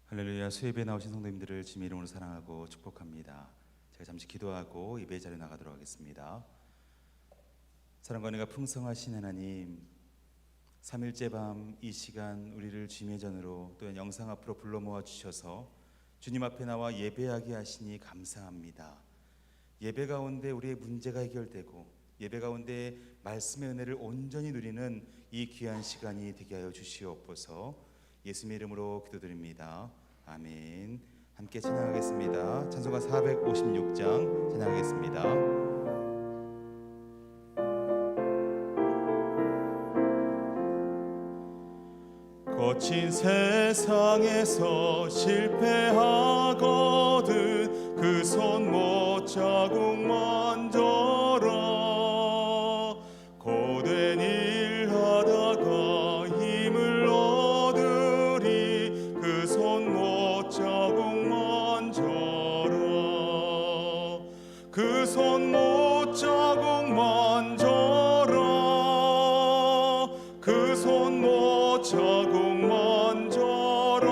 할렐루야. 수예배에 나오신 성도님들을 주님의 이름으로 사랑하고 축복합니다. 제가 잠시 기도하고 예배 자리에 나가도록 하겠습니다. 사랑과 은혜가 풍성하신 하나님, 3일째 밤 이 시간 우리를 주님의 전으로 또한 영상 앞으로 불러 모아 주셔서 주님 앞에 나와 예배하게 하시니 감사합니다. 예배 가운데 우리의 문제가 해결되고 예배 가운데 말씀의 은혜를 온전히 누리는 이 귀한 시간이 되게 하여 주시옵소서. 예수님의 이름으로 기도드립니다. 아멘. 함께 찬양하겠습니다. 찬송가 456장 찬양하겠습니다. 거친 세상에서 실패하거든 그 손 못 자국 만져라. 고된 일 하다가 힘을 얻으리 그 손 못 자국 만져라. 그 손 못 자국 만져라. 그 손 못 자국 만져라.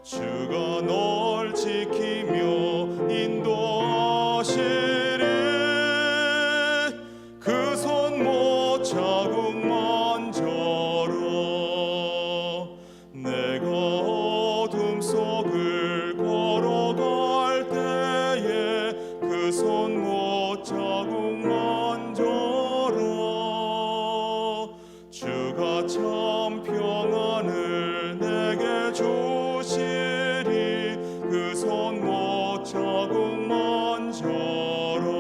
주가 널 지키며 인도하시리. 그 손 못 자국 만져라. 내가 어둠 속을 걸어갈 때에 그 손 못 자국 만져라. 주가 참 평안을 내게 주시리. 그 손 못 자국 만져라.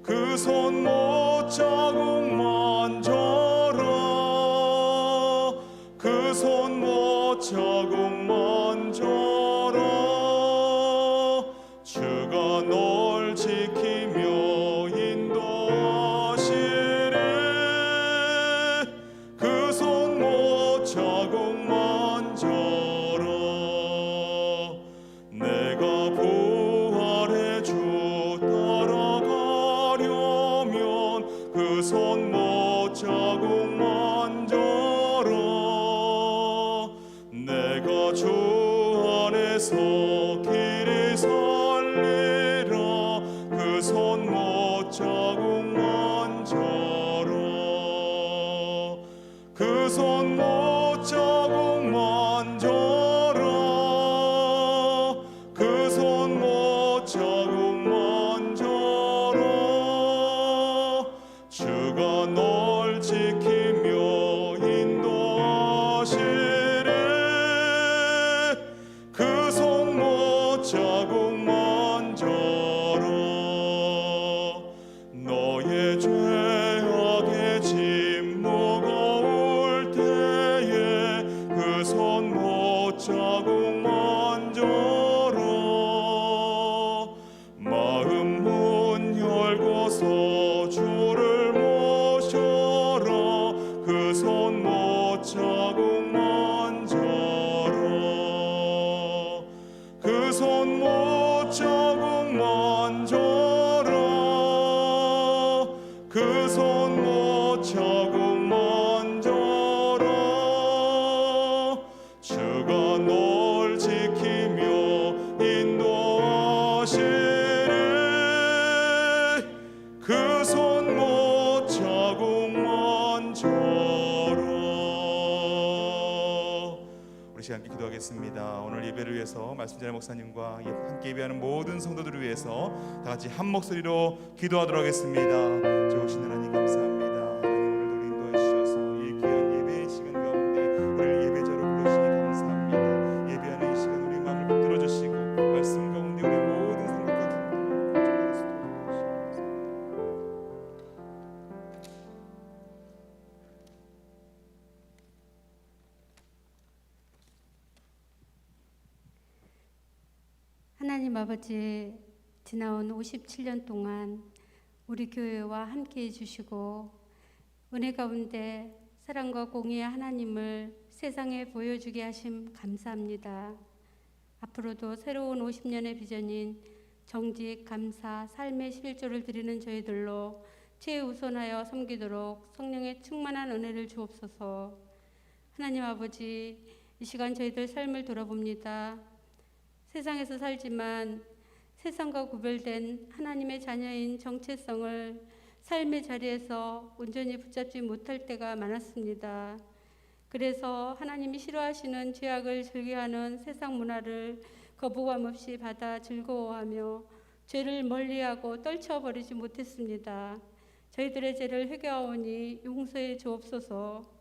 그 손 못 자국 만져라. 그 손 못 자국 만져라. 주가 널 지키며 인도하시리. 그 손 못 자국 만져라. 내가 부활의 주 따라가려면 그 손 못 자국 만져라. 내가 주 안에서 길이 살리라. 그 손 못 자국 만져라. 그 손 못 자국 만져라. 그 손 못 자국 만져라. 주가 널 지키며 인도하시리. 그 손 못 자국 만져라. 너의 죄악의 짐 무거울 때에 그 손 못 자국 만져라. 마음 문 열고서 주를 모셔라. 그 손 못 자국 만져라. 그 손 못 자국 만져라. 그 손 못 자국 만져라. 주가 널 지키며 인도하시리. 그 손 못 자국 만져라. 우리 시간 함께 기도하겠습니다. 오늘 예배를 위해서 말씀 전해 목사님과 함께 예배하는 모든 성도들을 위해서 다 같이 한 목소리로 기도하도록 하겠습니다. 좋으신 하나님 감사합니다. 하나님 오늘도 우리 인도해 주셔서 이 귀한 예배의 시간 가운데 우리를 예배자로 부르시니 감사합니다. 예배하는 이 시간 우리 마음을 붙들어 주시고 말씀 가운데 우리 모든 생각과 기도를 주 안에서 하나님 아버지, 지나온 57년 동안 우리 교회와 함께 해주시고 은혜 가운데 사랑과 공의의 하나님을 세상에 보여주게 하심 감사합니다. 앞으로도 새로운 50년의 비전인 정직, 감사, 삶의 실조를 드리는 저희들로 최우선하여 섬기도록 성령의 충만한 은혜를 주옵소서. 하나님 아버지, 이 시간 저희들 삶을 돌아봅니다. 세상에서 살지만 세상과 구별된 하나님의 자녀인 정체성을 삶의 자리에서 온전히 붙잡지 못할 때가 많았습니다. 그래서 하나님이 싫어하시는 죄악을 즐겨하는 세상 문화를 거부감 없이 받아 즐거워하며 죄를 멀리하고 떨쳐버리지 못했습니다. 저희들의 죄를 회개하오니 용서해 주옵소서.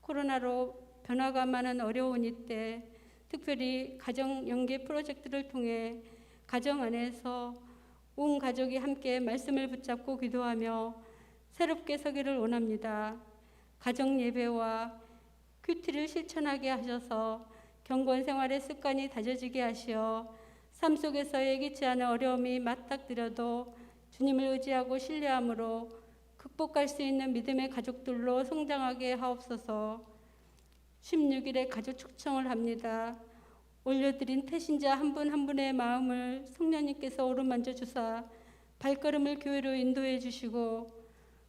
코로나로 변화가 많은 어려운 이때 특별히 가정 연계 프로젝트를 통해 가정 안에서 온 가족이 함께 말씀을 붙잡고 기도하며 새롭게 서기를 원합니다. 가정 예배와 큐티를 실천하게 하셔서 경건 생활의 습관이 다져지게 하시어 삶 속에서 예기치 않은 어려움이 맞닥뜨려도 주님을 의지하고 신뢰함으로 극복할 수 있는 믿음의 가족들로 성장하게 하옵소서. 16일에 가족 초청을 합니다. 올려드린 태신자 한 분 한 분의 마음을 성령님께서 오르만져 주사 발걸음을 교회로 인도해 주시고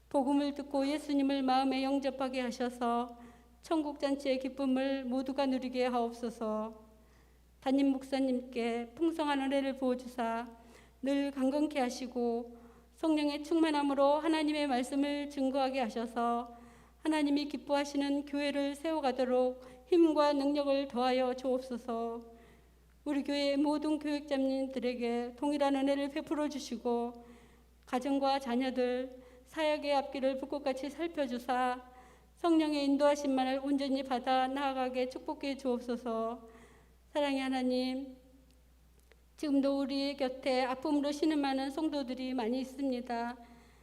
복음을 듣고 예수님을 마음에 영접하게 하셔서 천국잔치의 기쁨을 모두가 누리게 하옵소서. 담임 목사님께 풍성한 은혜를 부어주사 늘 강건케 하시고 성령의 충만함으로 하나님의 말씀을 증거하게 하셔서 하나님이 기뻐하시는 교회를 세워가도록 힘과 능력을 더하여 주옵소서. 우리 교회의 모든 교육자님들에게 동일한 은혜를 베풀어 주시고 가정과 자녀들 사역의 앞길을 붓꽃같이 살펴주사 성령의 인도하심만을 온전히 받아 나아가게 축복해 주옵소서. 사랑의 하나님, 지금도 우리 곁에 아픔으로 신음하는 성도들이 많이 있습니다.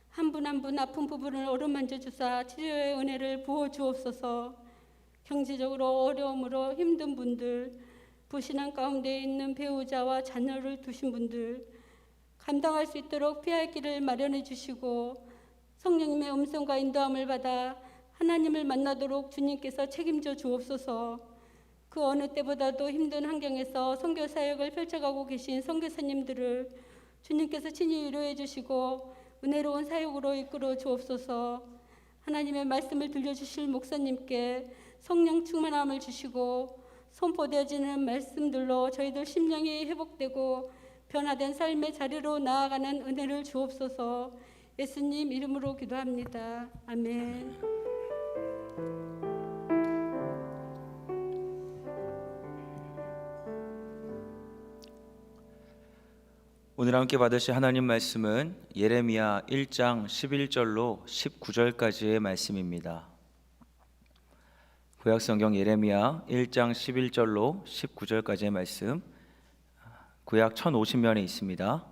한 분 한 분 아픈 부분을 어루만져 주사 치료의 은혜를 부어 주옵소서. 경제적으로 어려움으로 힘든 분들, 불신앙 가운데 있는 배우자와 자녀를 두신 분들, 감당할 수 있도록 피할 길을 마련해 주시고 성령님의 음성과 인도함을 받아 하나님을 만나도록 주님께서 책임져 주옵소서. 그 어느 때보다도 힘든 환경에서 선교 사역을 펼쳐가고 계신 선교사님들을 주님께서 친히 위로해 주시고 은혜로운 사역으로 이끌어 주옵소서. 하나님의 말씀을 들려주실 목사님께 성령 충만함을 주시고 선포되어지는 말씀들로 저희들 심령이 회복되고 변화된 삶의 자리로 나아가는 은혜를 주옵소서. 예수님 이름으로 기도합니다. 아멘. 오늘 함께 받으실 하나님 말씀은 예레미야 1장 11절로 19절까지의 말씀입니다. 구약성경 예레미야 1장 11절로 19절까지의 말씀, 구약 1050면에 있습니다.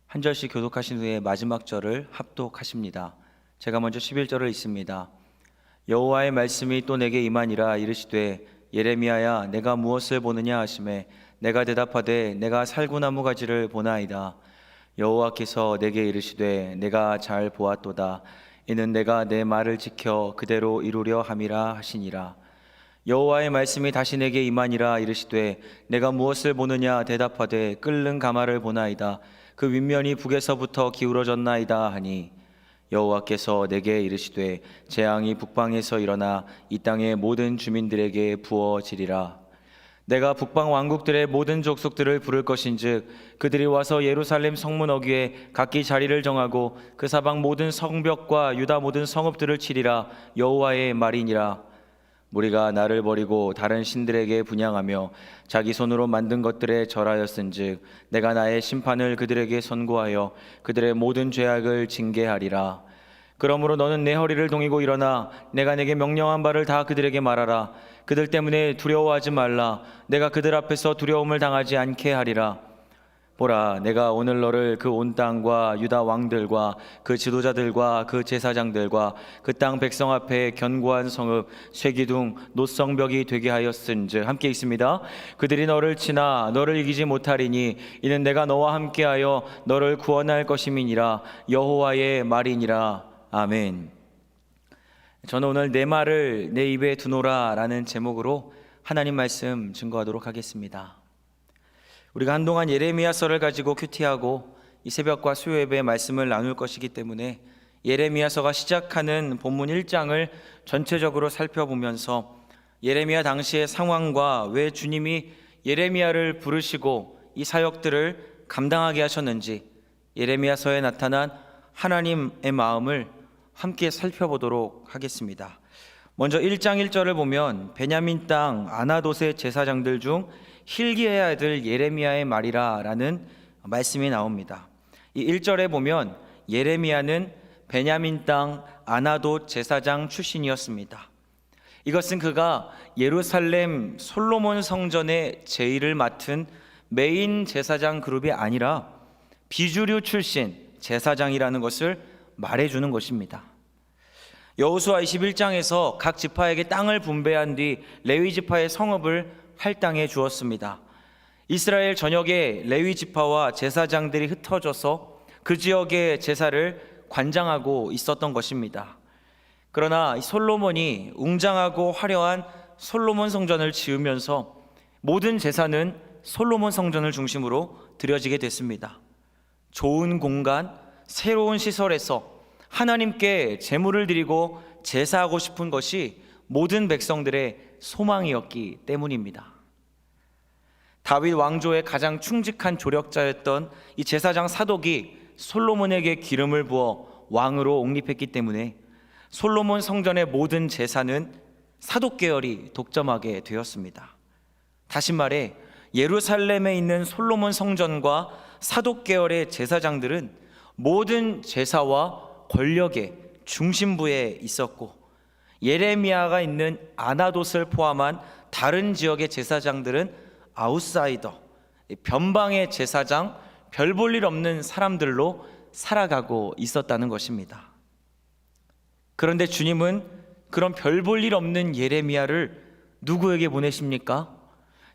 한 절씩 교독하신 후에 마지막 절을 합독하십니다. 제가 먼저 11절을 읽습니다. 여호와의 말씀이 또 내게 임하니라. 이르시되 예레미야야, 내가 무엇을 보느냐 하시매 내가 대답하되 내가 살구나무 가지를 보나이다. 여호와께서 내게 이르시되 내가 잘 보았도다. 이는 내가 내 말을 지켜 그대로 이루려 함이라 하시니라. 여호와의 말씀이 다시 내게 임하니라. 이르시되 내가 무엇을 보느냐 대답하되 끓는 가마를 보나이다. 그 윗면이 북에서부터 기울어졌나이다 하니 여호와께서 내게 이르시되 재앙이 북방에서 일어나 이 땅의 모든 주민들에게 부어지리라. 내가 북방 왕국들의 모든 족속들을 부를 것인즉 그들이 와서 예루살렘 성문 어귀에 각기 자리를 정하고 그 사방 모든 성벽과 유다 모든 성읍들을 치리라. 여호와의 말이니라. 무리가 나를 버리고 다른 신들에게 분향하며 자기 손으로 만든 것들에 절하였은즉 내가 나의 심판을 그들에게 선고하여 그들의 모든 죄악을 징계하리라. 그러므로 너는 내 허리를 동이고 일어나 내가 내게 명령한 바를 다 그들에게 말하라. 그들 때문에 두려워하지 말라. 내가 그들 앞에서 두려움을 당하지 않게 하리라. 보라, 내가 오늘 너를 그 온 땅과 유다 왕들과 그 지도자들과 그 제사장들과 그 땅 백성 앞에 견고한 성읍 쇠기둥 노성벽이 되게 하였은즉, 함께 있습니다. 그들이 너를 치나 너를 이기지 못하리니 이는 내가 너와 함께하여 너를 구원할 것임이니라. 여호와의 말이니라. 아멘. 저는 오늘 내 말을 내 입에 두노라 라는 제목으로 하나님 말씀 증거하도록 하겠습니다. 우리가 한동안 예레미야서를 가지고 큐티하고 이 새벽과 수요 예배의 말씀을 나눌 것이기 때문에 예레미야서가 시작하는 본문 1장을 전체적으로 살펴보면서 예레미야 당시의 상황과 왜 주님이 예레미야를 부르시고 이 사역들을 감당하게 하셨는지 예레미야서에 나타난 하나님의 마음을 함께 살펴보도록 하겠습니다. 먼저 1장 1절을 보면 베냐민 땅 아나돗의 제사장들 중 hil기야의 아들 예레미야의 말이라 라는 말씀이 나옵니다. 이 1절에 보면 예레미야는 베냐민 땅 아나돗 제사장 출신이었습니다. 이것은 그가 예루살렘 솔로몬 성전의 제의를 맡은 메인 제사장 그룹이 아니라 비주류 출신 제사장이라는 것을 말해주는 것입니다. 여호수아 21장에서 각 지파에게 땅을 분배한 뒤 레위 지파의 성읍을 할당해 주었습니다. 이스라엘 전역에 레위 지파와 제사장들이 흩어져서 그 지역의 제사를 관장하고 있었던 것입니다. 그러나 솔로몬이 웅장하고 화려한 솔로몬 성전을 지으면서 모든 제사는 솔로몬 성전을 중심으로 드려지게 됐습니다. 좋은 공간, 새로운 시설에서 하나님께 제물을 드리고 제사하고 싶은 것이 모든 백성들의 소망이었기 때문입니다. 다윗 왕조의 가장 충직한 조력자였던 이 제사장 사독이 솔로몬에게 기름을 부어 왕으로 옹립했기 때문에 솔로몬 성전의 모든 제사는 사독 계열이 독점하게 되었습니다. 다시 말해 예루살렘에 있는 솔로몬 성전과 사독 계열의 제사장들은 모든 제사와 권력의 중심부에 있었고 예레미야가 있는 아나돗을 포함한 다른 지역의 제사장들은 아웃사이더, 변방의 제사장, 별 볼 일 없는 사람들로 살아가고 있었다는 것입니다. 그런데 주님은 그런 별 볼 일 없는 예레미야를 누구에게 보내십니까?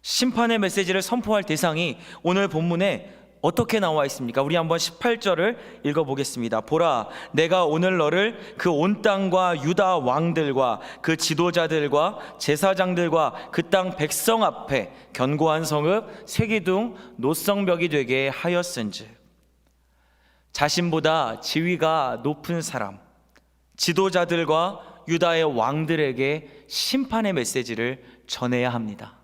심판의 메시지를 선포할 대상이 오늘 본문에 어떻게 나와 있습니까? 우리 한번 18절을 읽어보겠습니다. 보라, 내가 오늘 너를 그 온 땅과 유다 왕들과 그 지도자들과 제사장들과 그 땅 백성 앞에 견고한 성읍 세기둥 노성벽이 되게 하였은즉. 자신보다 지위가 높은 사람, 지도자들과 유다의 왕들에게 심판의 메시지를 전해야 합니다.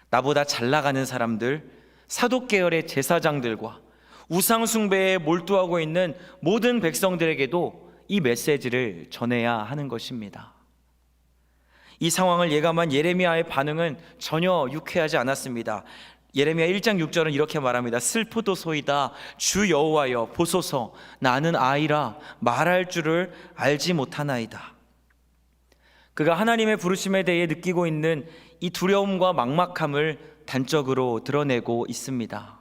나보다 잘 나가는 사람들, 사독 계열의 제사장들과 우상 숭배에 몰두하고 있는 모든 백성들에게도 이 메시지를 전해야 하는 것입니다. 이 상황을 예감한 예레미야의 반응은 전혀 유쾌하지 않았습니다. 예레미야 1장 6절은 이렇게 말합니다. 슬프도소이다. 주 여호와여 보소서, 나는 아이라 말할 줄을 알지 못하나이다. 그가 하나님의 부르심에 대해 느끼고 있는 이 두려움과 막막함을 단적으로 드러내고 있습니다.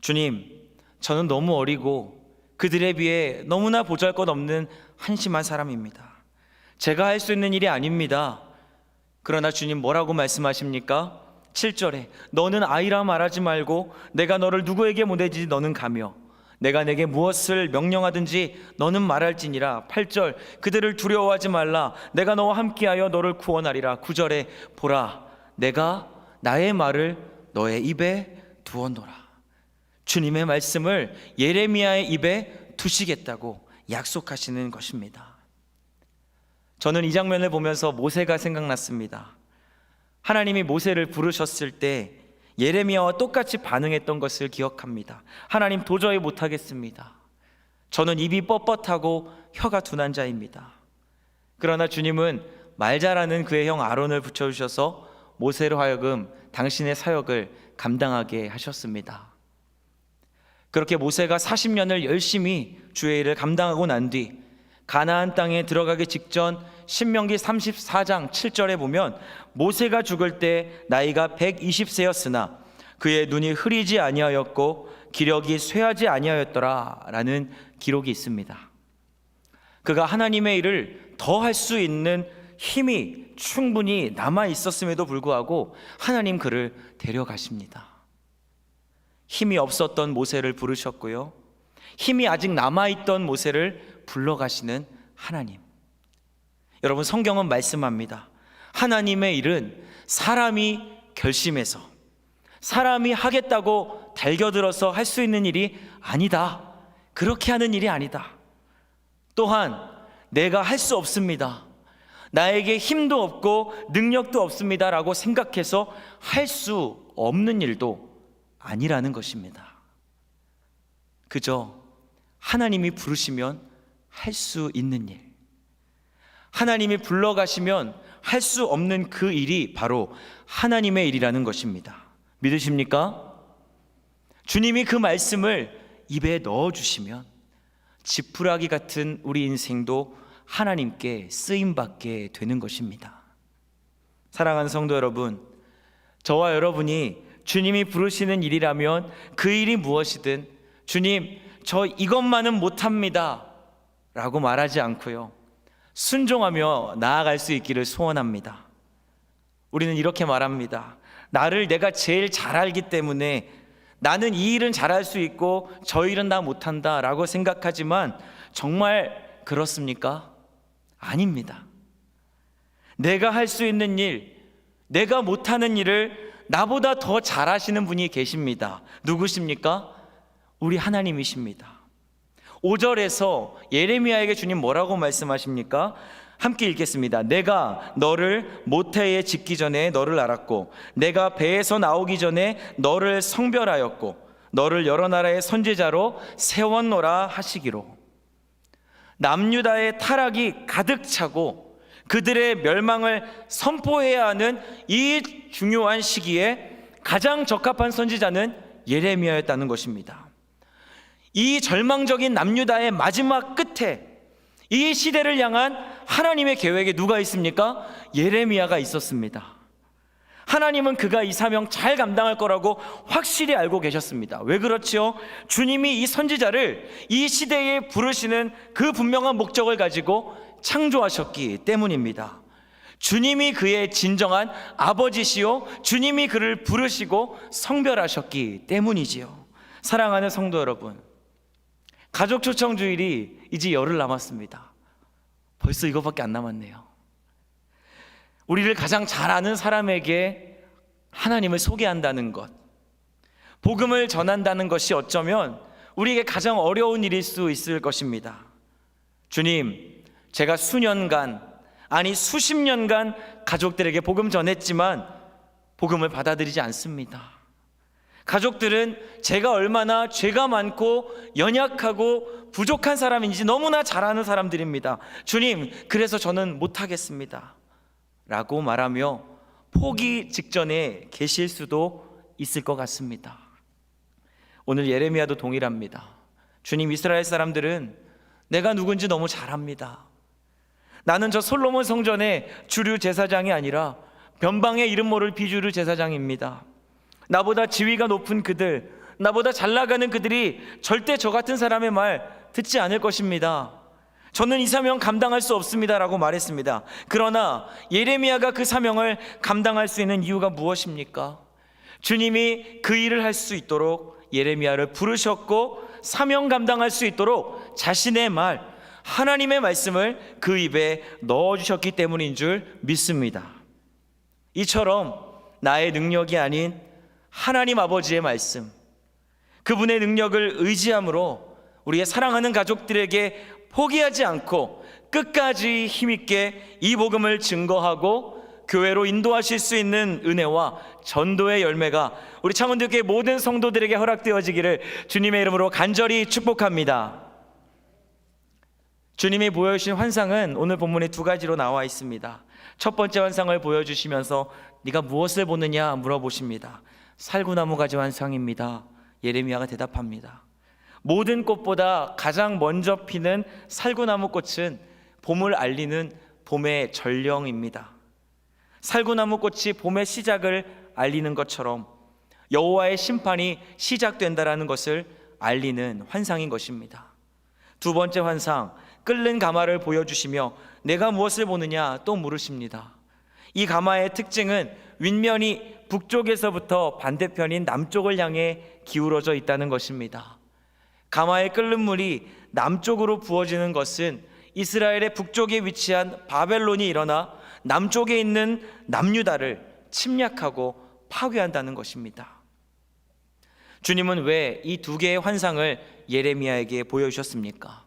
주님, 저는 너무 어리고 그들에 비해 너무나 보잘것없는 한심한 사람입니다. 제가 할 수 있는 일이 아닙니다. 그러나 주님 뭐라고 말씀하십니까? 7절에 너는 아이라 말하지 말고 내가 너를 누구에게 보내지 너는 가며 내가 내게 무엇을 명령하든지 너는 말할지니라. 8절 그들을 두려워하지 말라. 내가 너와 함께하여 너를 구원하리라. 9절에 보라, 내가 나의 말을 너의 입에 두었노라. 주님의 말씀을 예레미야의 입에 두시겠다고 약속하시는 것입니다. 저는 이 장면을 보면서 모세가 생각났습니다. 하나님이 모세를 부르셨을 때 예레미야와 똑같이 반응했던 것을 기억합니다. 하나님, 도저히 못하겠습니다. 저는 입이 뻣뻣하고 혀가 둔한 자입니다. 그러나 주님은 말 잘하는 그의 형 아론을 붙여주셔서 모세로 하여금 당신의 사역을 감당하게 하셨습니다. 그렇게 모세가 40년을 열심히 주의 일을 감당하고 난 뒤 가나안 땅에 들어가기 직전 신명기 34장 7절에 보면 모세가 죽을 때 나이가 120세였으나 그의 눈이 흐리지 아니하였고 기력이 쇠하지 아니하였더라 라는 기록이 있습니다. 그가 하나님의 일을 더 할 수 있는 힘이 충분히 남아 있었음에도 불구하고 하나님 그를 데려가십니다. 힘이 없었던 모세를 부르셨고요, 힘이 아직 남아있던 모세를 불러가시는 하나님. 여러분, 성경은 말씀합니다. 하나님의 일은 사람이 결심해서 사람이 하겠다고 달겨들어서 할 수 있는 일이 아니다. 그렇게 하는 일이 아니다. 또한 내가 할 수 없습니다, 나에게 힘도 없고 능력도 없습니다 라고 생각해서 할 수 없는 일도 아니라는 것입니다. 그저 하나님이 부르시면 할 수 있는 일, 하나님이 불러가시면 할 수 없는 그 일이 바로 하나님의 일이라는 것입니다. 믿으십니까? 주님이 그 말씀을 입에 넣어주시면 지푸라기 같은 우리 인생도 하나님께 쓰임받게 되는 것입니다. 사랑하는 성도 여러분, 저와 여러분이 주님이 부르시는 일이라면 그 일이 무엇이든 주님, 저 이것만은 못합니다 라고 말하지 않고요, 순종하며 나아갈 수 있기를 소원합니다. 우리는 이렇게 말합니다. 나를 내가 제일 잘 알기 때문에 나는 이 일은 잘할 수 있고 저 일은 나 못한다 라고 생각하지만 정말 그렇습니까? 아닙니다. 내가 할 수 있는 일, 내가 못하는 일을 나보다 더 잘하시는 분이 계십니다. 누구십니까? 우리 하나님이십니다. 5절에서 예레미야에게 주님 뭐라고 말씀하십니까? 함께 읽겠습니다. 내가 너를 모태에 짓기 전에 너를 알았고 내가 배에서 나오기 전에 너를 성별하였고 너를 여러 나라의 선지자로 세웠노라 하시기로. 남유다의 타락이 가득 차고 그들의 멸망을 선포해야 하는 이 중요한 시기에 가장 적합한 선지자는 예레미야였다는 것입니다. 이 절망적인 남유다의 마지막 끝에 이 시대를 향한 하나님의 계획에 누가 있습니까? 예레미야가 있었습니다. 하나님은 그가 이 사명 잘 감당할 거라고 확실히 알고 계셨습니다. 왜 그렇지요? 주님이 이 선지자를 이 시대에 부르시는 그 분명한 목적을 가지고 창조하셨기 때문입니다. 주님이 그의 진정한 아버지시요, 주님이 그를 부르시고 성별하셨기 때문이지요. 사랑하는 성도 여러분, 가족 초청 주일이 이제 열흘 남았습니다. 벌써 이거밖에 안 남았네요. 우리를 가장 잘 아는 사람에게 하나님을 소개한다는 것, 복음을 전한다는 것이 어쩌면 우리에게 가장 어려운 일일 수 있을 것입니다. 주님, 제가 수년간, 아니 수십 년간 가족들에게 복음 전했지만 복음을 받아들이지 않습니다. 가족들은 제가 얼마나 죄가 많고 연약하고 부족한 사람인지 너무나 잘 아는 사람들입니다. 주님, 그래서 저는 못하겠습니다 라고 말하며 포기 직전에 계실 수도 있을 것 같습니다. 오늘 예레미야도 동일합니다. 주님, 이스라엘 사람들은 내가 누군지 너무 잘 압니다. 나는 저 솔로몬 성전의 주류 제사장이 아니라 변방의 이름 모를 비주류 제사장입니다. 나보다 지위가 높은 그들, 나보다 잘 나가는 그들이 절대 저 같은 사람의 말 듣지 않을 것입니다. 저는 이 사명 감당할 수 없습니다 라고 말했습니다. 그러나 예레미야가 그 사명을 감당할 수 있는 이유가 무엇입니까? 주님이 그 일을 할 수 있도록 예레미야를 부르셨고 사명 감당할 수 있도록 자신의 말, 하나님의 말씀을 그 입에 넣어주셨기 때문인 줄 믿습니다. 이처럼 나의 능력이 아닌 하나님 아버지의 말씀, 그분의 능력을 의지함으로 우리의 사랑하는 가족들에게 포기하지 않고 끝까지 힘있게 이 복음을 증거하고 교회로 인도하실 수 있는 은혜와 전도의 열매가 우리 창원교회 모든 성도들에게 허락되어지기를 주님의 이름으로 간절히 축복합니다. 주님이 보여주신 환상은 오늘 본문에 두 가지로 나와 있습니다. 첫 번째 환상을 보여주시면서 네가 무엇을 보느냐 물어보십니다. 살구나무 가지 환상입니다. 예레미야가 대답합니다. 모든 꽃보다 가장 먼저 피는 살구나무 꽃은 봄을 알리는 봄의 전령입니다. 살구나무 꽃이 봄의 시작을 알리는 것처럼 여호와의 심판이 시작된다라는 것을 알리는 환상인 것입니다. 두 번째 환상, 끓는 가마를 보여주시며 내가 무엇을 보느냐 또 물으십니다. 이 가마의 특징은 윗면이 북쪽에서부터 반대편인 남쪽을 향해 기울어져 있다는 것입니다. 가마의 끓는 물이 남쪽으로 부어지는 것은 이스라엘의 북쪽에 위치한 바벨론이 일어나 남쪽에 있는 남유다를 침략하고 파괴한다는 것입니다. 주님은 왜 이 두 개의 환상을 예레미야에게 보여주셨습니까?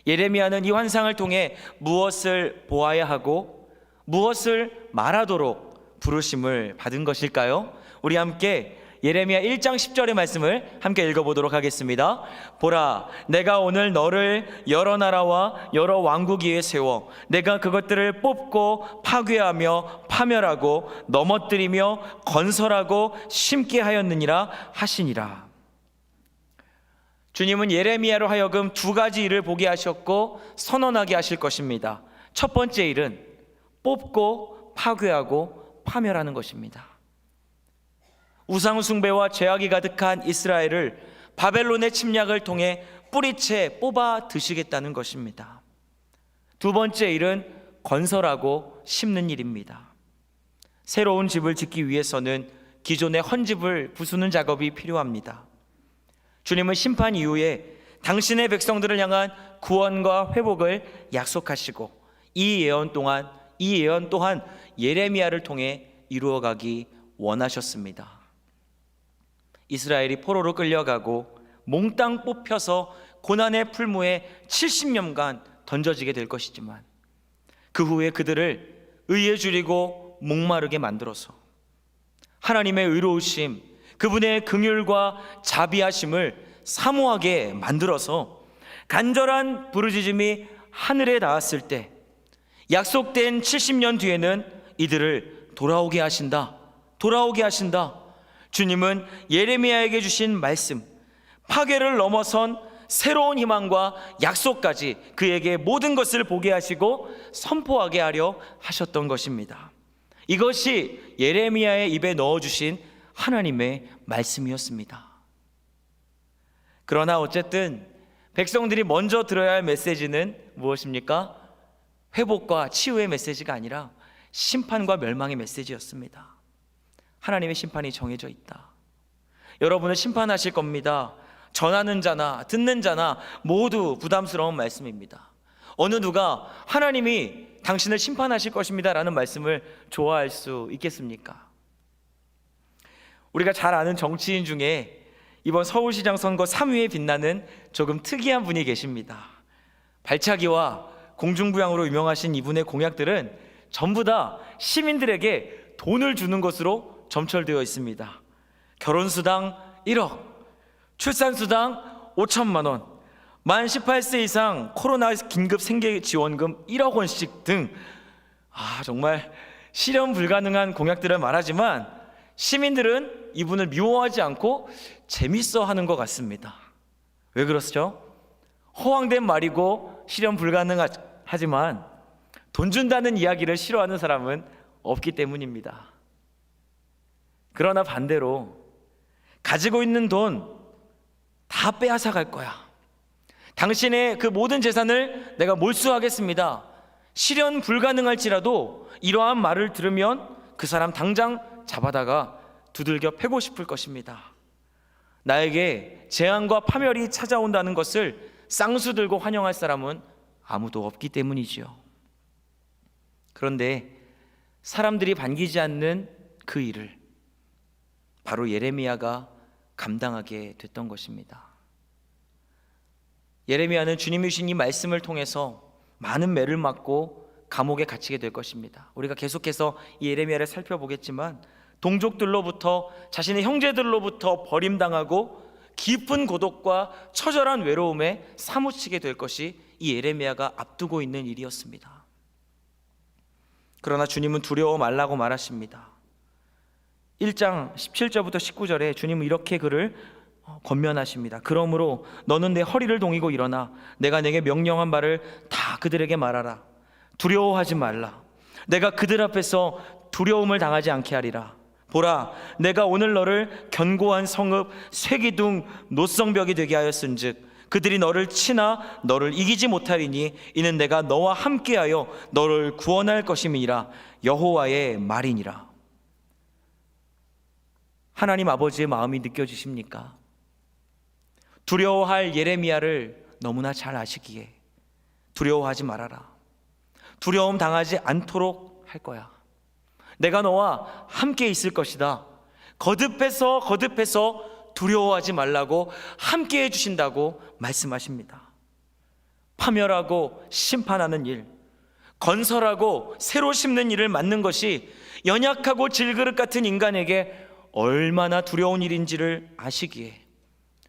예레미야는 이 환상을 통해 무엇을 보아야 하고 무엇을 말하도록 부르심을 받은 것일까요? 우리 함께 예레미야 1장 10절의 말씀을 함께 읽어보도록 하겠습니다. 보라, 내가 오늘 너를 여러 나라와 여러 왕국 위에 세워 내가 그것들을 뽑고 파괴하며 파멸하고 넘어뜨리며 건설하고 심게 하였느니라 하시니라. 주님은 예레미야로 하여금 두 가지 일을 보게 하셨고 선언하게 하실 것입니다. 첫 번째 일은 뽑고 파괴하고 파멸하는 것입니다. 우상 숭배와 죄악이 가득한 이스라엘을 바벨론의 침략을 통해 뿌리채 뽑아 드시겠다는 것입니다. 두 번째 일은 건설하고 심는 일입니다. 새로운 집을 짓기 위해서는 기존의 헌집을 부수는 작업이 필요합니다. 주님은 심판 이후에 당신의 백성들을 향한 구원과 회복을 약속하시고 이 예언 또한 예레미야를 통해 이루어가기 원하셨습니다. 이스라엘이 포로로 끌려가고 몽땅 뽑혀서 고난의 풀무에 70년간 던져지게 될 것이지만 그 후에 그들을 의에 줄이고 목마르게 만들어서 하나님의 의로우심, 그분의 긍휼과 자비하심을 사모하게 만들어서 간절한 부르짖음이 하늘에 닿았을 때 약속된 70년 뒤에는 이들을 돌아오게 하신다. 주님은 예레미야에게 주신 말씀, 파괴를 넘어선 새로운 희망과 약속까지 그에게 모든 것을 보게 하시고 선포하게 하려 하셨던 것입니다. 이것이 예레미야의 입에 넣어주신 하나님의 말씀이었습니다. 그러나 어쨌든 백성들이 먼저 들어야 할 메시지는 무엇입니까? 회복과 치유의 메시지가 아니라 심판과 멸망의 메시지였습니다. 하나님의 심판이 정해져 있다. 여러분을 심판하실 겁니다. 전하는 자나 듣는 자나 모두 부담스러운 말씀입니다. 어느 누가 하나님이 당신을 심판하실 것입니다 라는 말씀을 좋아할 수 있겠습니까? 우리가 잘 아는 정치인 중에 이번 서울시장 선거 3위에 빛나는 조금 특이한 분이 계십니다. 발차기와 공중부양으로 유명하신 이분의 공약들은 전부 다 시민들에게 돈을 주는 것으로 점철되어 있습니다. 결혼수당 1억, 출산수당 5천만 원, 만 18세 이상 코로나 긴급 생계지원금 1억 원씩 등 정말 실현 불가능한 공약들을 말하지만 시민들은 이분을 미워하지 않고 재밌어 하는 것 같습니다. 왜 그렇죠? 허황된 말이고 실현 불가능하지만 돈 준다는 이야기를 싫어하는 사람은 없기 때문입니다. 그러나 반대로 가지고 있는 돈 다 빼앗아 갈 거야. 당신의 그 모든 재산을 내가 몰수하겠습니다. 실현 불가능할지라도 이러한 말을 들으면 그 사람 당장 잡아다가 두들겨 패고 싶을 것입니다. 나에게 재앙과 파멸이 찾아온다는 것을 쌍수 들고 환영할 사람은 아무도 없기 때문이지요. 그런데 사람들이 반기지 않는 그 일을 바로 예레미야가 감당하게 됐던 것입니다. 예레미야는 주님이 주신 이 말씀을 통해서 많은 매를 맞고 감옥에 갇히게 될 것입니다. 우리가 계속해서 이 예레미야를 살펴보겠지만 동족들로부터 자신의 형제들로부터 버림당하고 깊은 고독과 처절한 외로움에 사무치게 될 것이 이 예레미야가 앞두고 있는 일이었습니다. 그러나 주님은 두려워 말라고 말하십니다. 1장 17절부터 19절에 주님은 이렇게 그를 권면하십니다. 그러므로 너는 내 허리를 동이고 일어나 내가 내게 명령한 바를 다 그들에게 말하라. 두려워하지 말라. 내가 그들 앞에서 두려움을 당하지 않게 하리라. 보라, 내가 오늘 너를 견고한 성읍 쇠기둥 노성벽이 되게 하였은즉 그들이 너를 치나 너를 이기지 못하리니 이는 내가 너와 함께하여 너를 구원할 것임이니라. 여호와의 말이니라. 하나님 아버지의 마음이 느껴지십니까? 두려워할 예레미야를 너무나 잘 아시기에 두려워하지 말아라. 두려움 당하지 않도록 할 거야. 내가 너와 함께 있을 것이다. 거듭해서 두려워하지 말라고 함께 해주신다고 말씀하십니다. 파멸하고 심판하는 일, 건설하고 새로 심는 일을 맡는 것이 연약하고 질그릇 같은 인간에게 얼마나 두려운 일인지를 아시기에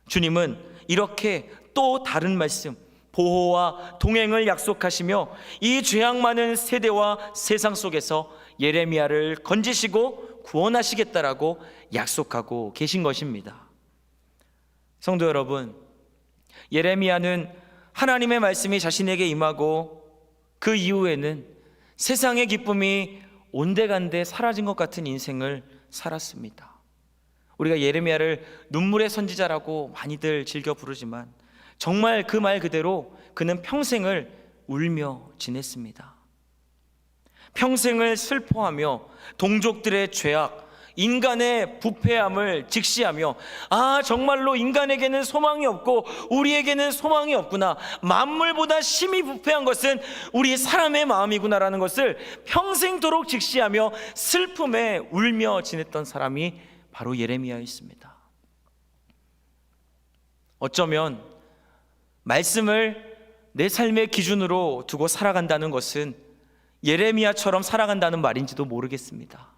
주님은 이렇게 또 다른 말씀, 보호와 동행을 약속하시며 이 죄악 많은 세대와 세상 속에서 예레미야를 건지시고 구원하시겠다라고 약속하고 계신 것입니다. 성도 여러분, 예레미야는 하나님의 말씀이 자신에게 임하고 그 이후에는 세상의 기쁨이 온데간데 사라진 것 같은 인생을 살았습니다. 우리가 예레미야를 눈물의 선지자라고 많이들 즐겨 부르지만 정말 그 말 그대로 그는 평생을 울며 지냈습니다. 평생을 슬퍼하며 동족들의 죄악, 인간의 부패함을 직시하며 정말로 인간에게는 소망이 없고 우리에게는 소망이 없구나, 만물보다 심히 부패한 것은 우리 사람의 마음이구나라는 것을 평생도록 직시하며 슬픔에 울며 지냈던 사람이 바로 예레미야였습니다. 어쩌면 말씀을 내 삶의 기준으로 두고 살아간다는 것은 예레미야처럼 살아간다는 말인지도 모르겠습니다.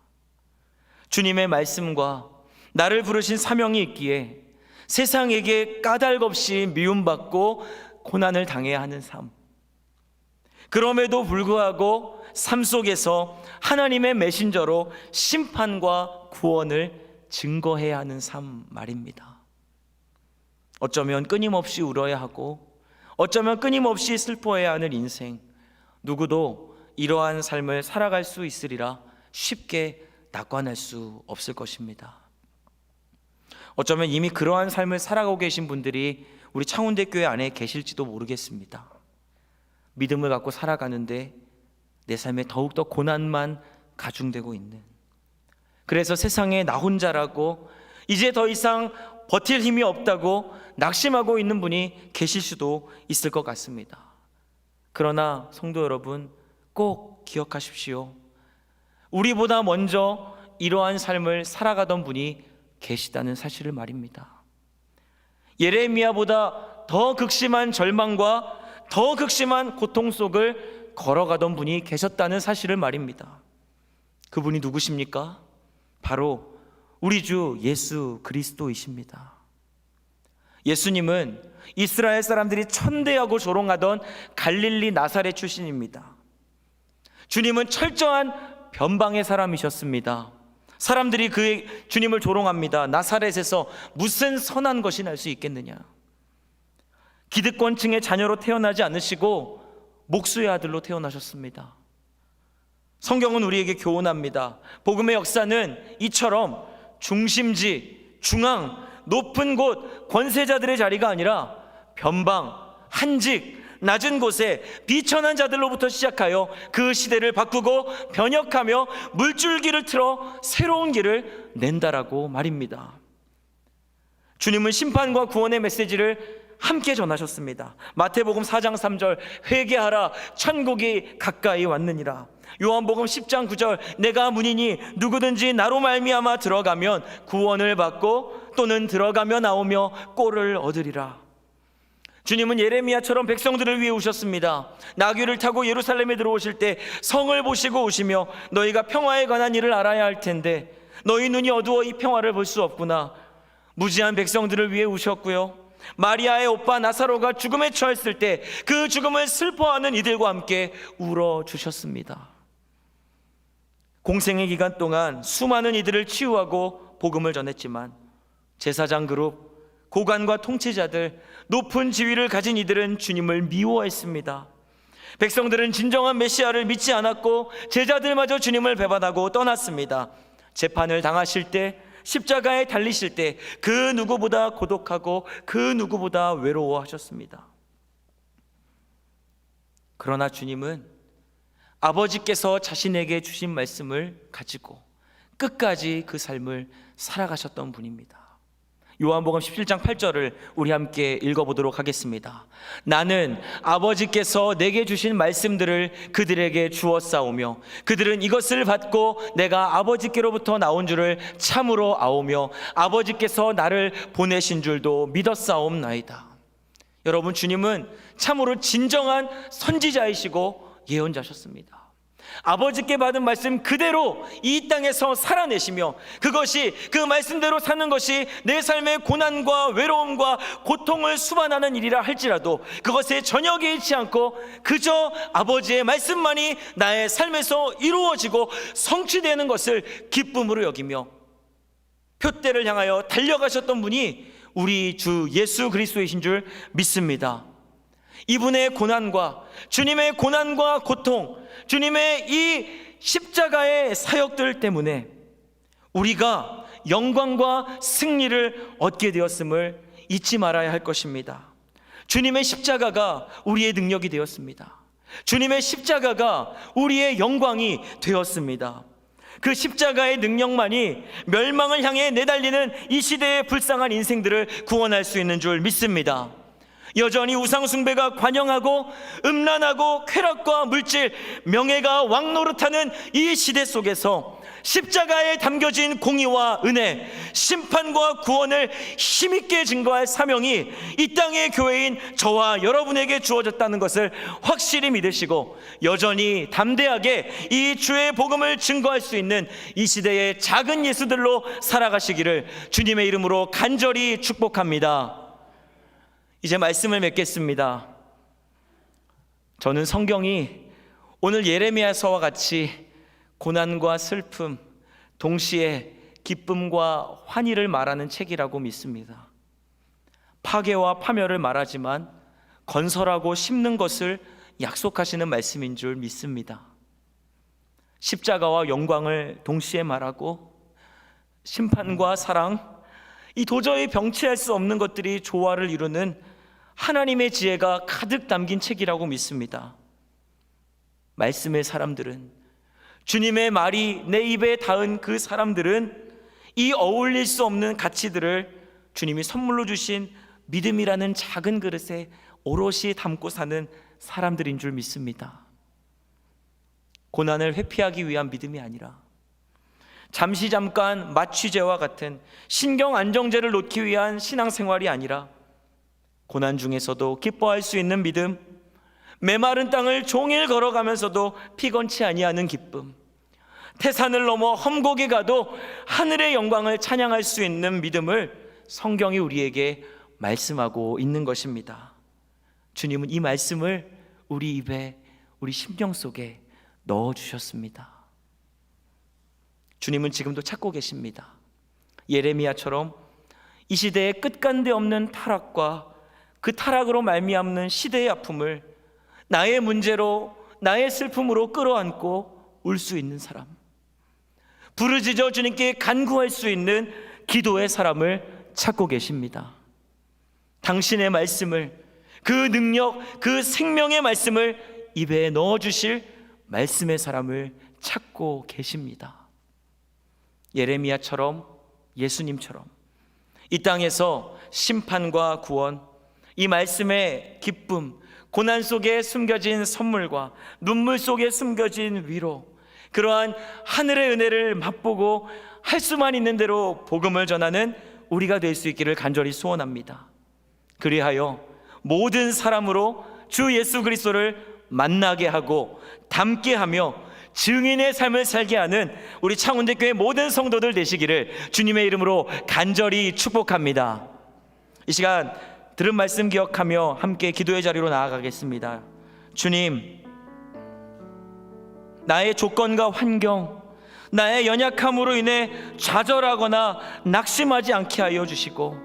주님의 말씀과 나를 부르신 사명이 있기에 세상에게 까닭없이 미움받고 고난을 당해야 하는 삶, 그럼에도 불구하고 삶 속에서 하나님의 메신저로 심판과 구원을 증거해야 하는 삶 말입니다. 어쩌면 끊임없이 울어야 하고 어쩌면 끊임없이 슬퍼해야 하는 인생, 누구도 이러한 삶을 살아갈 수 있으리라 쉽게 낙관할 수 없을 것입니다. 어쩌면 이미 그러한 삶을 살아가고 계신 분들이 우리 창운대교회 안에 계실지도 모르겠습니다. 믿음을 갖고 살아가는데 내 삶에 더욱더 고난만 가중되고 있는, 그래서 세상에 나 혼자라고 이제 더 이상 버틸 힘이 없다고 낙심하고 있는 분이 계실 수도 있을 것 같습니다. 그러나 성도 여러분, 꼭 기억하십시오. 우리보다 먼저 이러한 삶을 살아가던 분이 계시다는 사실을 말입니다. 예레미야보다 더 극심한 절망과 더 극심한 고통 속을 걸어가던 분이 계셨다는 사실을 말입니다. 그분이 누구십니까? 바로 우리 주 예수 그리스도이십니다. 예수님은 이스라엘 사람들이 천대하고 조롱하던 갈릴리 나사렛 출신입니다. 주님은 철저한 변방의 사람이셨습니다. 사람들이 주님을 조롱합니다. 나사렛에서 무슨 선한 것이 날 수 있겠느냐. 기득권층의 자녀로 태어나지 않으시고 목수의 아들로 태어나셨습니다. 성경은 우리에게 교훈합니다. 복음의 역사는 이처럼 중심지, 중앙, 높은 곳, 권세자들의 자리가 아니라 변방, 한직, 낮은 곳에 비천한 자들로부터 시작하여 그 시대를 바꾸고 변혁하며 물줄기를 틀어 새로운 길을 낸다라고 말입니다. 주님은 심판과 구원의 메시지를 함께 전하셨습니다. 마태복음 4장 3절 회개하라 천국이 가까이 왔느니라. 요한복음 10장 9절 내가 문이니 누구든지 나로 말미암아 들어가면 구원을 받고 또는 들어가며 나오며 꼴을 얻으리라. 주님은 예레미야처럼 백성들을 위해 오셨습니다. 나귀를 타고 예루살렘에 들어오실 때 성을 보시고 오시며 너희가 평화에 관한 일을 알아야 할 텐데 너희 눈이 어두워 이 평화를 볼 수 없구나. 무지한 백성들을 위해 오셨고요, 마리아의 오빠 나사로가 죽음에 처했을 때 그 죽음을 슬퍼하는 이들과 함께 울어주셨습니다. 공생의 기간 동안 수많은 이들을 치유하고 복음을 전했지만 제사장 그룹, 고관과 통치자들, 높은 지위를 가진 이들은 주님을 미워했습니다. 백성들은 진정한 메시아를 믿지 않았고 제자들마저 주님을 배반하고 떠났습니다. 재판을 당하실 때, 십자가에 달리실 때 그 누구보다 고독하고 그 누구보다 외로워하셨습니다. 그러나 주님은 아버지께서 자신에게 주신 말씀을 가지고 끝까지 그 삶을 살아가셨던 분입니다. 요한복음 17장 8절을 우리 함께 읽어보도록 하겠습니다. 나는 아버지께서 내게 주신 말씀들을 그들에게 주었사오며 그들은 이것을 받고 내가 아버지께로부터 나온 줄을 참으로 아오며 아버지께서 나를 보내신 줄도 믿었사옵나이다. 여러분, 주님은 참으로 진정한 선지자이시고 예언자셨습니다. 아버지께 받은 말씀 그대로 이 땅에서 살아내시며 그것이 그 말씀대로 사는 것이 내 삶의 고난과 외로움과 고통을 수반하는 일이라 할지라도 그것에 전혀 개의치 않고 그저 아버지의 말씀만이 나의 삶에서 이루어지고 성취되는 것을 기쁨으로 여기며 표대를 향하여 달려가셨던 분이 우리 주 예수 그리스도이신 줄 믿습니다. 이분의 고난과 주님의 고난과 고통, 주님의 이 십자가의 사역들 때문에 우리가 영광과 승리를 얻게 되었음을 잊지 말아야 할 것입니다. 주님의 십자가가 우리의 능력이 되었습니다. 주님의 십자가가 우리의 영광이 되었습니다. 그 십자가의 능력만이 멸망을 향해 내달리는 이 시대의 불쌍한 인생들을 구원할 수 있는 줄 믿습니다. 여전히 우상숭배가 관영하고 음란하고 쾌락과 물질, 명예가 왕노릇하는 이 시대 속에서 십자가에 담겨진 공의와 은혜, 심판과 구원을 힘있게 증거할 사명이 이 땅의 교회인 저와 여러분에게 주어졌다는 것을 확실히 믿으시고 여전히 담대하게 이 주의 복음을 증거할 수 있는 이 시대의 작은 예수들로 살아가시기를 주님의 이름으로 간절히 축복합니다. 이제 말씀을 맺겠습니다. 저는 성경이 오늘 예레미야서와 같이 고난과 슬픔, 동시에 기쁨과 환희를 말하는 책이라고 믿습니다. 파괴와 파멸을 말하지만 건설하고 심는 것을 약속하시는 말씀인 줄 믿습니다. 십자가와 영광을 동시에 말하고 심판과 사랑, 이 도저히 병치할 수 없는 것들이 조화를 이루는 하나님의 지혜가 가득 담긴 책이라고 믿습니다. 말씀의 사람들은, 주님의 말이 내 입에 닿은 그 사람들은 이 어울릴 수 없는 가치들을 주님이 선물로 주신 믿음이라는 작은 그릇에 오롯이 담고 사는 사람들인 줄 믿습니다. 고난을 회피하기 위한 믿음이 아니라 잠시 잠깐 마취제와 같은 신경 안정제를 놓기 위한 신앙생활이 아니라 고난 중에서도 기뻐할 수 있는 믿음, 메마른 땅을 종일 걸어가면서도 피건치 아니하는 기쁨, 태산을 넘어 험곡에 가도 하늘의 영광을 찬양할 수 있는 믿음을 성경이 우리에게 말씀하고 있는 것입니다. 주님은 이 말씀을 우리 입에, 우리 심령 속에 넣어주셨습니다. 주님은 지금도 찾고 계십니다. 예레미야처럼 이 시대의 끝간데 없는 타락과 그 타락으로 말미암는 시대의 아픔을 나의 문제로, 나의 슬픔으로 끌어안고 울 수 있는 사람, 부르짖어 주님께 간구할 수 있는 기도의 사람을 찾고 계십니다. 당신의 말씀을, 그 능력, 그 생명의 말씀을 입에 넣어주실 말씀의 사람을 찾고 계십니다. 예레미야처럼, 예수님처럼 이 땅에서 심판과 구원, 이 말씀의 기쁨, 고난 속에 숨겨진 선물과 눈물 속에 숨겨진 위로, 그러한 하늘의 은혜를 맛보고 할 수만 있는 대로 복음을 전하는 우리가 될 수 있기를 간절히 소원합니다. 그리하여 모든 사람으로 주 예수 그리스도를 만나게 하고 닮게 하며 증인의 삶을 살게 하는 우리 창원대교회 모든 성도들 되시기를 주님의 이름으로 간절히 축복합니다. 이 시간 들은 말씀 기억하며 함께 기도의 자리로 나아가겠습니다. 주님, 나의 조건과 환경, 나의 연약함으로 인해 좌절하거나 낙심하지 않게 하여 주시고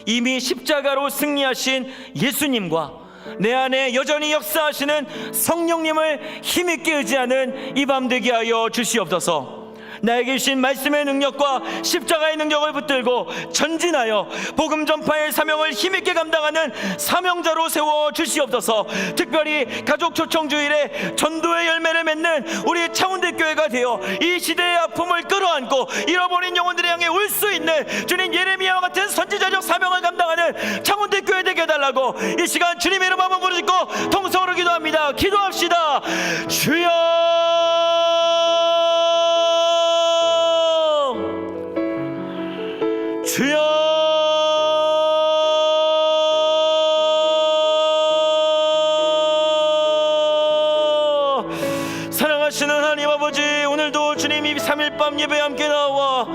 이미 십자가로 승리하신 예수님과 내 안에 여전히 역사하시는 성령님을 힘있게 의지하는 이 밤 되게 하여 주시옵소서. 나에게 주신 말씀의 능력과 십자가의 능력을 붙들고 전진하여 복음 전파의 사명을 힘있게 감당하는 사명자로 세워 주시옵소서. 특별히 가족 초청 주일에 전도의 열매를 맺는 우리 창원대교회가 되어 이 시대의 아픔을 끌어안고 잃어버린 영혼들을 향해 울 수 있는 주님 예레미야와 같은 선지자적 사명을 감당하는 창원대교회 되게 해달라고 이 시간 주님의 이름 한번 부르짖고 통성으로 기도합니다. 기도합시다. 주여, 주여, 오늘도 주님 이 3일 밤 예배에 함께 나와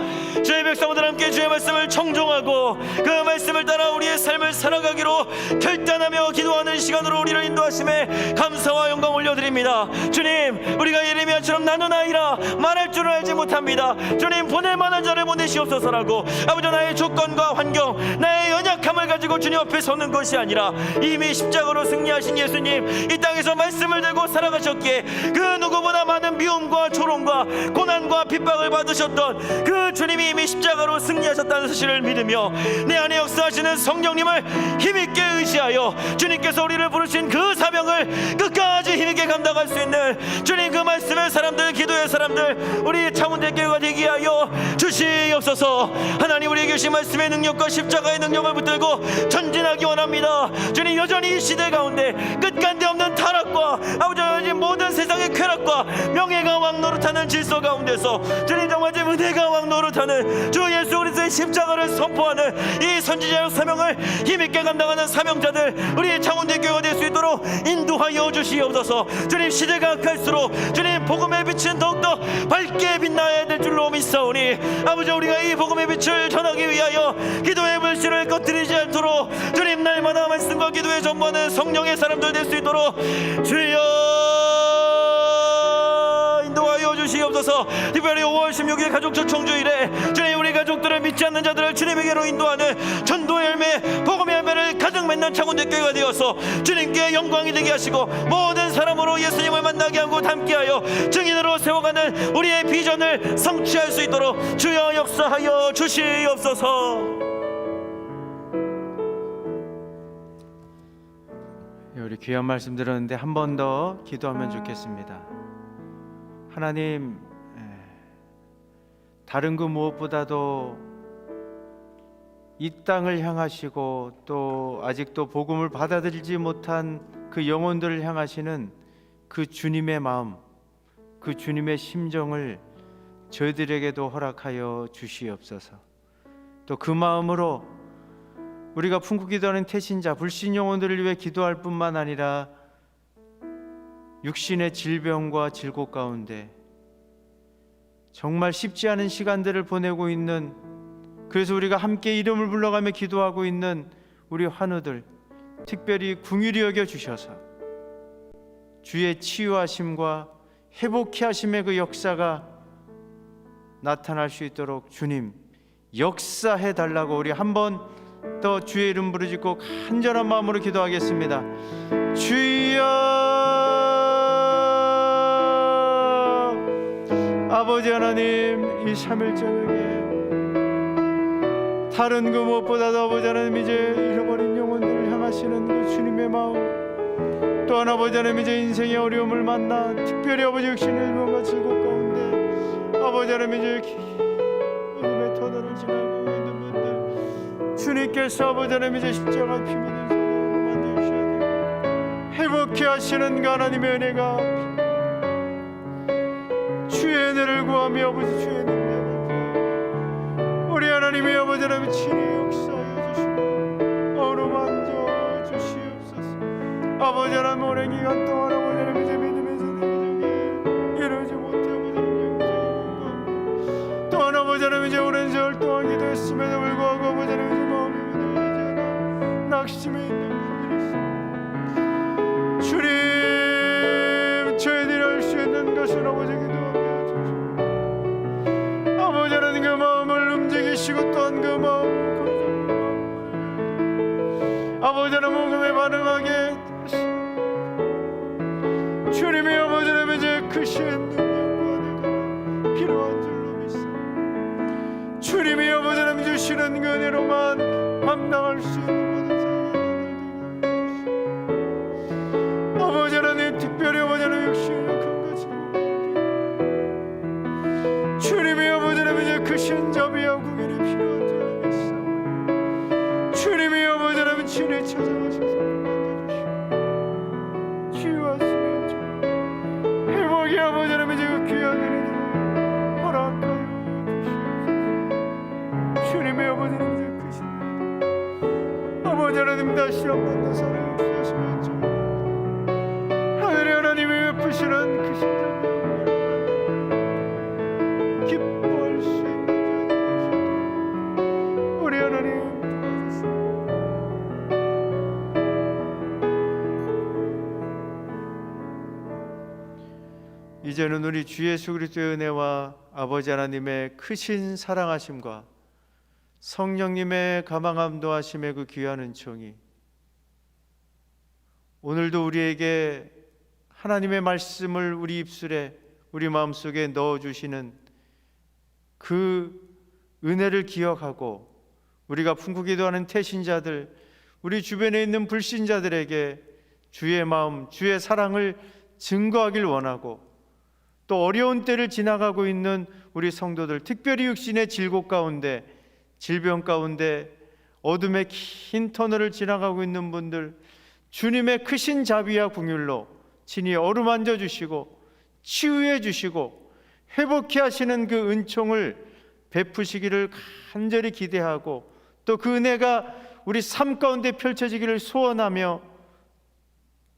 주의 백성들 함께 주의 말씀을 청종하고 그 말씀을 따라 우리의 삶을 살아가기로 결단하며 기도하는 시간으로 우리를 인도하심에 감사와 영광 올려드립니다. 주님, 우리가 예레미야처럼 나는 아이라 말할 줄을 알지 못합니다. 주님, 보낼 만한 자를 보내시옵소서라고 아버지, 나의 조건과 환경, 나의 연약함을 가지고 주님 앞에 서는 것이 아니라 이미 십자가로 승리하신 예수님, 이 땅에서 말씀을 들고 살아가셨기에 그 누구보다 많은 미움과 조롱과 고난과 핍박을 받으셨던 그 주님이 이미 십자가로 승리하셨다는 사실을 믿으며 내 안에 역사하시는 성령님을 힘있게 의지하여 주님께서 우리를 부르신 그 사명을 끝까지 힘있게 감당할 수 있는 주님 그 말씀의 사람들, 기도의 사람들, 우리 창원대교회가 되게 하여 주시옵소서. 하나님, 우리에게 주신 말씀의 능력과 십자가의 능력을 붙들고 전진하기 원합니다. 주님, 여전히 이 시대 가운데 끝간데 없는 타락과 아버지 모든 세상의 쾌락과 명예가 왕노릇하는 질서 가운데서 주님, 정말 은혜가 왕노릇하는 주 예수 그리스도의 십자가를 선포하는 이 선지자의 사명을 힘있게 감당하는 사명자들, 우리 창원대교회가 될 수 있도록 인도하여 주시옵소서. 주님, 시대가 갈수록 주님 복음의 빛은 더욱더 밝게 빛나야 될 줄로 믿사오니 아버지, 우리가 이 복음의 빛을 전하기 위하여 기도의 불씨를 꺼뜨리지 않도록 주님, 날마다 말씀과 기도에 전부하는 성령의 사람들 될 수 있도록 주여 인도하여 주시옵소서. 특별히 5월 16일 가족 초청주일에 주님, 우리 가족들을 믿지 않는 자들을 주님에게로 인도하는 전도의 열매, 복음의 열매를 가득 맺는 창원대교회가 되어서 주님께 영광이 되게 하시고 모든 사람으로 예수님을 만나게 하고 닮게하여 증인으로 세워가는 우리의 비전을 성취할 수 있도록 주여 역사하여 주시옵소서. 우리 귀한 말씀 들었는데 한 번 더 기도하면 좋겠습니다. 하나님, 다른 그 무엇보다도 이 땅을 향하시고 또 아직도 복음을 받아들이지 못한 그 영혼들을 향하시는 그 주님의 마음, 그 주님의 심정을 저희들에게도 허락하여 주시옵소서. 또 그 마음으로 우리가 품고 기도하는 태신자, 불신 영혼들을 위해 기도할 뿐만 아니라 육신의 질병과 질곡 가운데 정말 쉽지 않은 시간들을 보내고 있는, 그래서 우리가 함께 이름을 불러가며 기도하고 있는 우리 환우들 특별히 긍휼히 여겨 주셔서 주의 치유하심과 회복케 하심의 그 역사가 나타날 수 있도록 주님 역사해 달라고 우리 한번 더 주의 이름 부르짖고 간절한 마음으로 기도하겠습니다. 주여, 아버지 하나님, 이 3일 저녁에 다른 그 무엇보다도 아버지 하나님 이제 잃어버린 영혼들을 향하시는 그 주님의 마음, 또한 아버지 하나님 이제 인생의 어려움을 만나 특별히 아버지 육신의 일본과 질곡 가운데 아버지 하나님 이제 어둠의 터널을 지나고 있는 분들, 주님께서 아버지 하나님 이제 십자가 피 묻은 손으로 만져주셔야 되고 회복케 하시는 그 하나님의 은혜가 주의 은혜를 구하며 아버지 주의 능력을 구하며 우리 하나님의 아버지 하나님 친히 역사하여 주시고 어루 만져 주시옵소서. 아버지 하나님 오랜 기간 동안 아버지 하나님 이제 믿음의 세대에 이루지 못해 아버지 하나님 영적인 또한 아버지 하나님 이제 오랜 세월 동안 기도했음에도 불구하고 아버지 하나님 이제 마음이 무너지지 않아 낙심해 있는 분들이 있습니다. 주님, 저희들이 할 수 있는 것은 아버지 기도하며 주시고 아버지 하나님 그 마음을 움직이시고 또한 그 마음을 거듭하고 아버지 하나님 복음에 반응하게 하시고 주님이 아버지 하나님 이제 크신 능력과 은혜가 필요한 줄로 믿습니다. 주님이 아버지 하나님 주시는 그 은혜로만 감당할 수 있는 모든 사역을 아버지 하나님 특별히 아버지 하나님 육신의 큰 것을 주님이 아버지 하나님 이제 크신 자비와 긍휼이 필요한 줄로 믿습니다. 주님이 아버지 하나님 친히 찾아가셔서 만져주시고 치유하시면 좀 회복이 아버지 하나님 이제 그 귀한 은혜를 허락하여 주시옵소서. 주님의 아버지 하나님 이제 크신 아버지 하나님 다시 한번 더 살아 역사하시면 좀 하늘의 하나님이 베푸시는 크신 자비와 긍휼을 이제는 우리 주 예수 그리스도의 은혜와 아버지 하나님의 크신 사랑하심과 성령님의 가망함도하심의 그 귀한 은총이 오늘도 우리에게 하나님의 말씀을 우리 입술에 우리 마음속에 넣어주시는 그 은혜를 기억하고 우리가 품고 기도하는 태신자들, 우리 주변에 있는 불신자들에게 주의 마음, 주의 사랑을 증거하길 원하고, 또 어려운 때를 지나가고 있는 우리 성도들, 특별히 육신의 질곡 가운데, 질병 가운데, 어둠의 긴 터널을 지나가고 있는 분들, 주님의 크신 자비와 긍휼로 친히 어루만져 주시고 치유해 주시고 회복케 하시는 그 은총을 베푸시기를 간절히 기대하고, 또 그 은혜가 우리 삶 가운데 펼쳐지기를 소원하며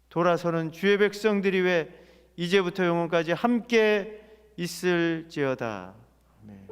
돌아서는 주의 백성들이 왜 이제부터 영원까지 함께 있을지어다. 아멘.